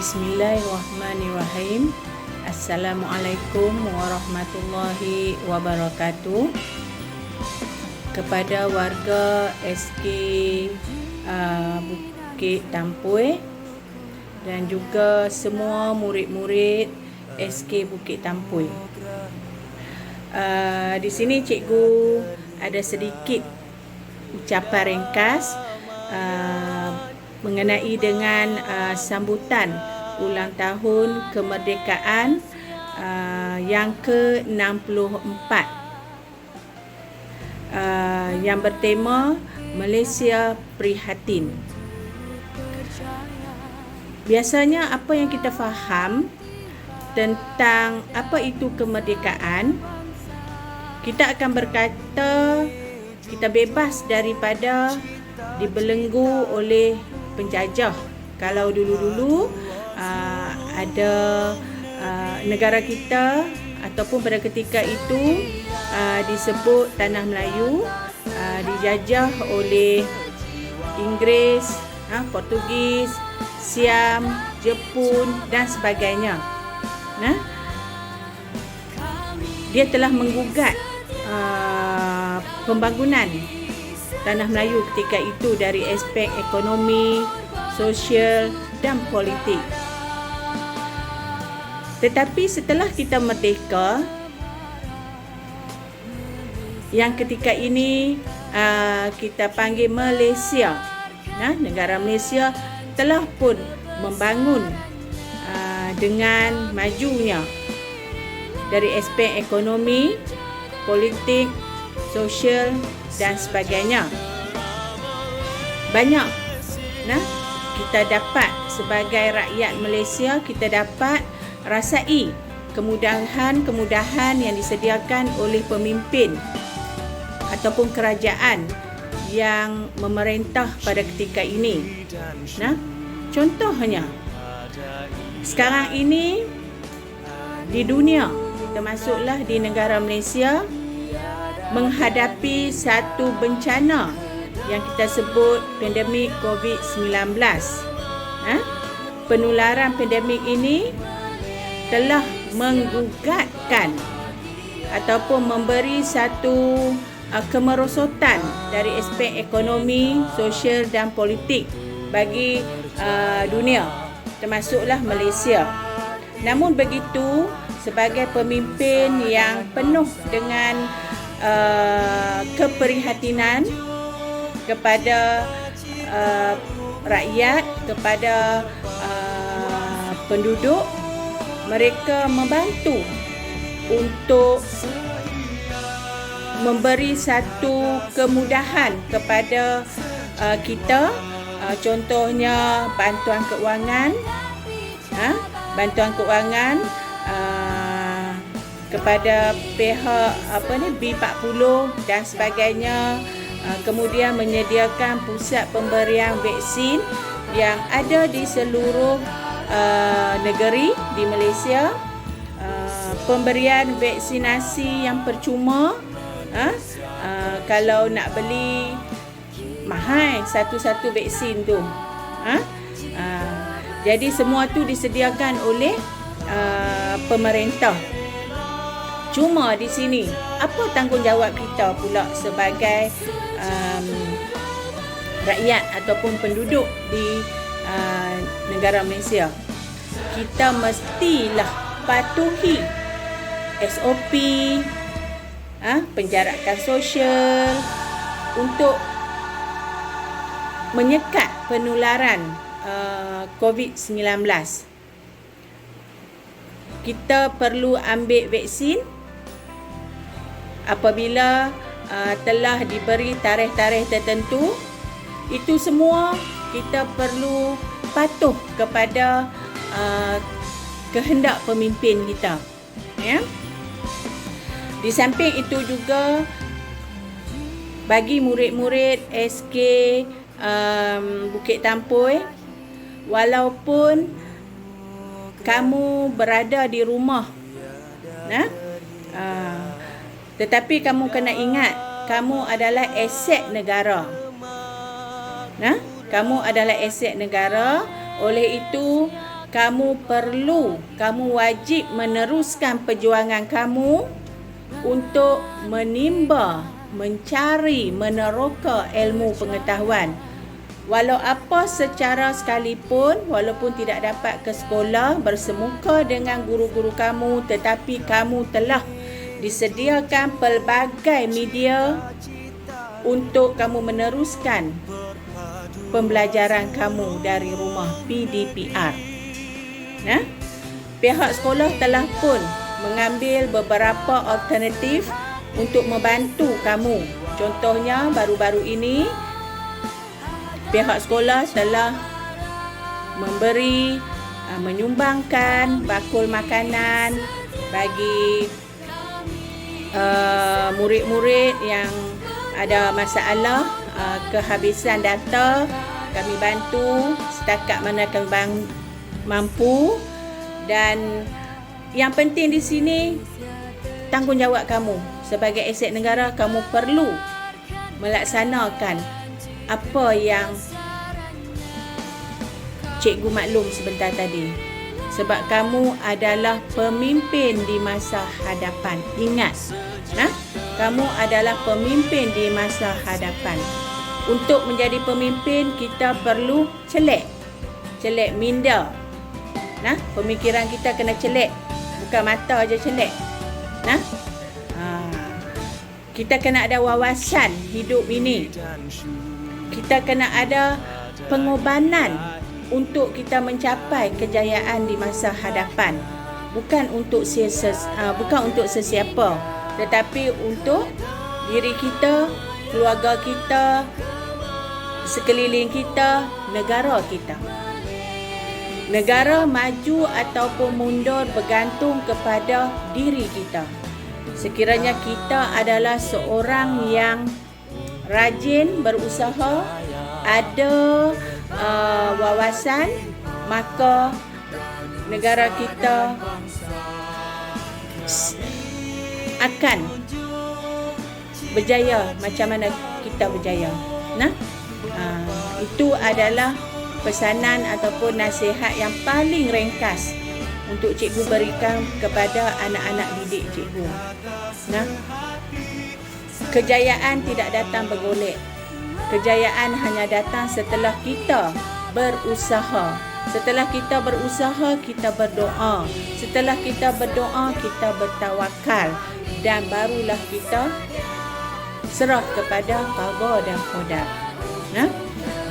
Bismillahirrahmanirrahim. Assalamualaikum warahmatullahi wabarakatuh. Kepada warga SK Bukit Tampoi dan juga semua murid-murid SK Bukit Tampoi. Di sini cikgu ada sedikit ucapan ringkas mengenai dengan sambutan ulang tahun kemerdekaan yang ke-64 yang bertema Malaysia Prihatin. Biasanya apa yang kita faham tentang apa itu kemerdekaan, kita akan berkata kita bebas daripada dibelenggu oleh penjajah. Kalau dulu-dulu ada negara kita ataupun pada ketika itu disebut Tanah Melayu dijajah oleh Inggeris, Portugis, Siam, Jepun dan sebagainya. Dia telah menggugat pembangunan Tanah Melayu ketika itu dari aspek ekonomi, sosial dan politik. Tetapi setelah kita merdeka, yang ketika ini kita panggil Malaysia, negara Malaysia telah pun membangun dengan majunya dari aspek ekonomi, politik, sosial dan sebagainya. Banyak kita dapat sebagai rakyat Malaysia, kita dapat rasai kemudahan-kemudahan yang disediakan oleh pemimpin ataupun kerajaan yang memerintah pada ketika ini. Contohnya sekarang ini di dunia, termasuklah di negara Malaysia, menghadapi satu bencana yang kita sebut pandemik COVID-19. Penularan pandemik ini telah menggugatkan ataupun memberi satu kemerosotan dari aspek ekonomi, sosial dan politik bagi dunia, termasuklah Malaysia. Namun begitu, sebagai pemimpin yang penuh dengan keprihatinan kepada rakyat, kepada penduduk, mereka membantu untuk memberi satu kemudahan kepada kita, contohnya bantuan keuangan, kepada pihak B40 dan sebagainya. Kemudian menyediakan pusat pemberian vaksin yang ada di seluruh negeri di Malaysia. Pemberian vaksinasi yang percuma, kalau nak beli mahal satu-satu vaksin tu. Jadi semua tu disediakan oleh pemerintah. Cuma di sini, apa tanggungjawab kita pula sebagai rakyat ataupun penduduk di negara Malaysia? Kita mestilah patuhi SOP, penjarakan sosial untuk menyekat penularan COVID-19. Kita perlu ambil vaksin apabila telah diberi tarikh-tarikh tertentu. Itu semua kita perlu patuh kepada kehendak pemimpin kita. Di samping itu juga, bagi murid-murid SK Bukit Tampoi, walaupun kamu berada di rumah, tetapi kamu kena ingat, kamu adalah aset negara. Kamu adalah aset negara. Oleh itu, kamu wajib meneruskan perjuangan kamu untuk menimba, mencari, meneroka ilmu pengetahuan. Walau apa secara sekalipun, walaupun tidak dapat ke sekolah bersemuka dengan guru-guru kamu, tetapi kamu telah disediakan pelbagai media untuk kamu meneruskan pembelajaran kamu dari rumah, PDPR. Pihak sekolah telah pun mengambil beberapa alternatif untuk membantu kamu. Contohnya, baru-baru ini pihak sekolah telah menyumbangkan bakul makanan bagi murid-murid yang ada masalah kehabisan data. Kami bantu setakat mana kami mampu, dan yang penting di sini tanggungjawab kamu sebagai aset negara. Kamu perlu melaksanakan apa yang cikgu maklum sebentar tadi, sebab kamu adalah pemimpin di masa hadapan. Ingat, kamu adalah pemimpin di masa hadapan. Untuk menjadi pemimpin, kita perlu celek minda. Pemikiran kita kena celek, bukan mata aja celek. Kita kena ada wawasan hidup ini. Kita kena ada pengorbanan untuk kita mencapai kejayaan di masa hadapan. Bukan untuk sesiapa, tetapi untuk diri kita, keluarga kita, sekeliling kita, negara kita. Negara maju ataupun mundur bergantung kepada diri kita. Sekiranya kita adalah seorang yang rajin berusaha, ada wawasan, maka negara kita akan berjaya macam mana kita berjaya. Itu adalah pesanan ataupun nasihat yang paling ringkas untuk cikgu berikan kepada anak-anak didik cikgu. Kejayaan tidak datang bergolek. Kejayaan hanya datang setelah kita berusaha. Setelah kita berusaha, kita berdoa. Setelah kita berdoa, kita bertawakal. Dan barulah kita serah kepada qada dan qadar.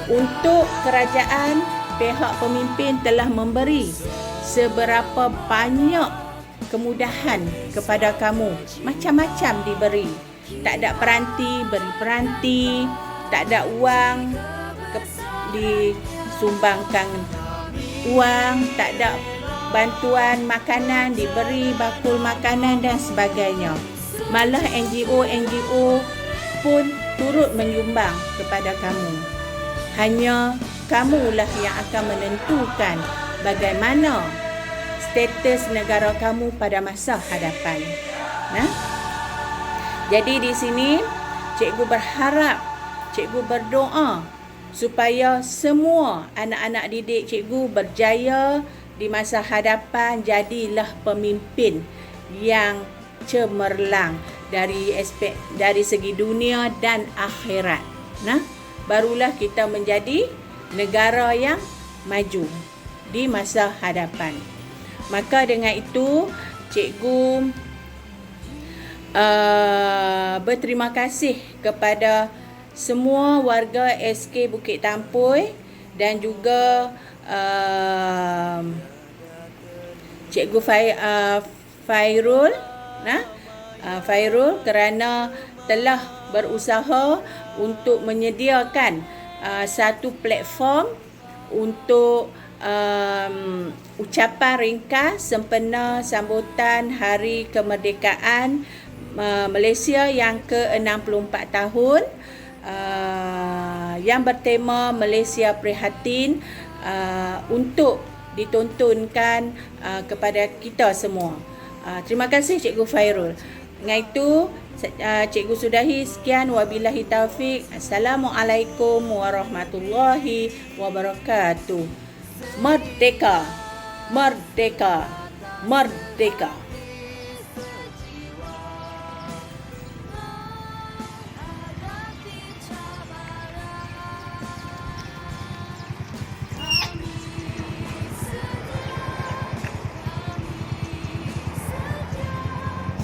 Untuk kerajaan, pihak pemimpin telah memberi seberapa banyak kemudahan kepada kamu. Macam-macam diberi. Tak ada peranti, beri peranti. Tak ada uang, disumbangkan uang. Tak ada bantuan makanan, diberi bakul makanan dan sebagainya. Malah NGO pun turut menyumbang kepada kamu. Hanya kamulah yang akan menentukan bagaimana status negara kamu pada masa hadapan. Jadi di sini cikgu berharap, cikgu berdoa supaya semua anak-anak didik cikgu berjaya di masa hadapan. Jadilah pemimpin yang cemerlang dari segi dunia dan akhirat. Barulah kita menjadi negara yang maju di masa hadapan. Maka dengan itu, cikgu berterima kasih kepada semua warga SK Bukit Tampoi dan juga cikgu Fairul kerana telah berusaha untuk menyediakan satu platform untuk ucapan ringkas sempena sambutan Hari Kemerdekaan Malaysia yang ke-64 tahun yang bertema Malaysia Prihatin, untuk ditontonkan kepada kita semua. Terima kasih Cikgu Fairul. Dengan itu cikgu sudahi. Sekian, wabillahi taufik. Assalamualaikum warahmatullahi wabarakatuh. Merdeka! Merdeka, merdeka.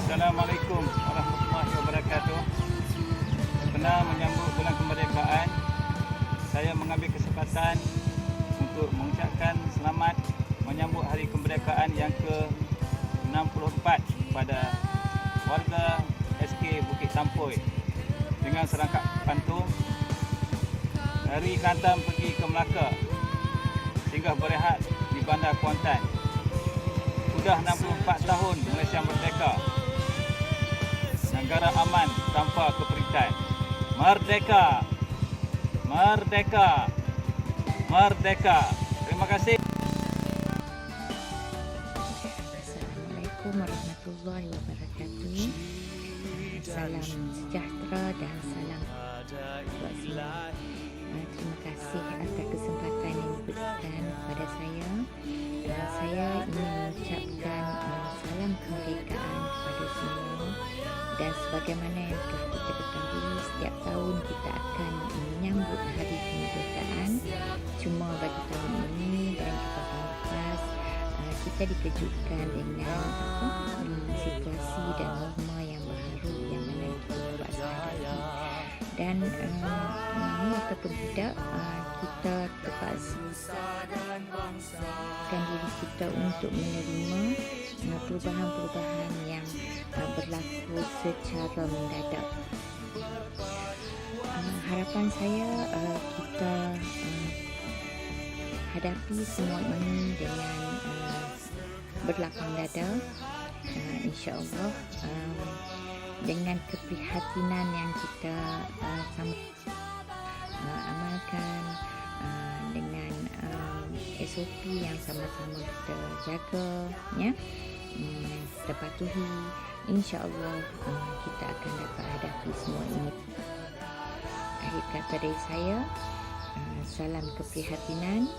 Assalamualaikum warahmatullahi wabarakatuh. Benar menyambut bulan kemerdekaan, saya mengambil kesempatan untuk mengucapkan selamat menyambut hari kemerdekaan yang ke-64 kepada warga SK Bukit Tampoi dengan serangkap pantun dari Kelantan pergi ke Melaka, singgah berehat di Bandar Kuantan. Sudah 64 tahun Malaysia merdeka. Negara aman tanpa keperitan. Merdeka! Merdeka! Merdeka! Terima kasih. Assalamualaikum warahmatullahi wabarakatuh. Salam sejahtera dan salam buat semua. Terima kasih atas kesempatan yang diberikan kepada saya. Saya ingin mengucapkan salam kemerdekaan kepada semua. Dan sebagaimana yang telah kita ketahui, setiap tahun kita akan menyambut hari kemerdekaan. Cuma bagi tahun ini dan juga tahun lepas, kita dikejutkan dengan situasi dan norma yang baru yang mana kita terpaksa hadapi. Dan mau ataupun tidak, kita terpaksa diri kita untuk menerima perubahan-perubahan yang berlaku secara mendadak. Harapan saya kita hadapi semua ini dengan berlapang dada, insya-Allah, dengan keprihatinan yang kita amalkan, dengan SOP yang sama-sama kita jaga, ya, kita patuhi, insya-Allah kita akan dapat hadapi semua ini. Akhir kata dari saya, salam keprihatinan,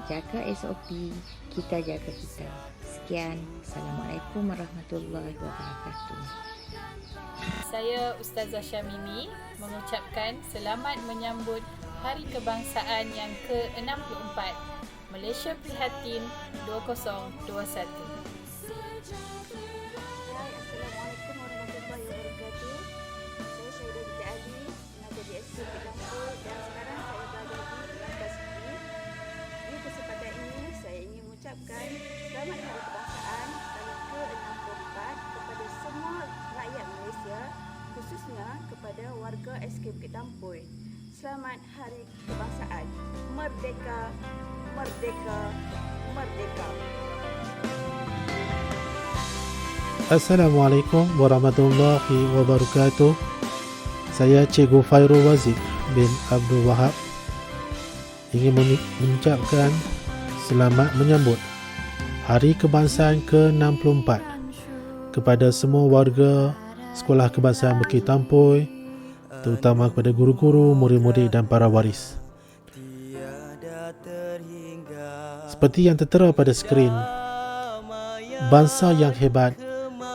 jaga SOP, kita jaga kita. Sekian, Assalamualaikum warahmatullahi wabarakatuh. Saya Ustazah Syamimi mengucapkan selamat menyambut Hari Kebangsaan yang ke-64 Malaysia Prihatin 2021. Assalamualaikum warahmatullahi wabarakatuh. Saya Syahida Binti Ali, tenaga di SK Bukit Tampoi dan sekarang saya berada di Lantas Sydney. Di kesempatan ini saya ingin mengucapkan selamat Hari Kebangsaan kali ke-64 kepada semua rakyat Malaysia, khususnya kepada warga SK Bukit Tampoi. Selamat Hari Kebangsaan. Merdeka, merdeka, merdeka. Assalamualaikum warahmatullahi wabarakatuh. Saya Cikgu Fairul Wazir bin Abdul Wahab ingin mengucapkan selamat menyambut Hari Kebangsaan ke-64 kepada semua warga Sekolah Kebangsaan Bukit Tampoi, terutama kepada guru-guru, murid-murid dan para waris. Seperti yang tertera pada skrin, bangsa yang hebat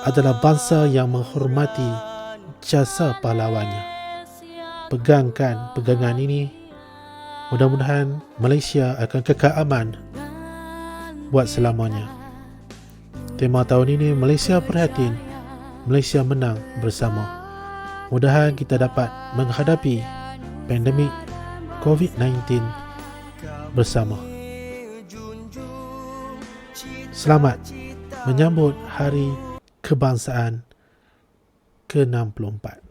adalah bangsa yang menghormati jasa pahlawannya. Pegangkan pegangan ini. Mudah-mudahan Malaysia akan kekal aman buat selamanya. Tema tahun ini Malaysia Prihatin, Malaysia menang bersama. Mudahan kita dapat menghadapi pandemik COVID-19 bersama. Selamat menyambut Hari Kebangsaan ke-64.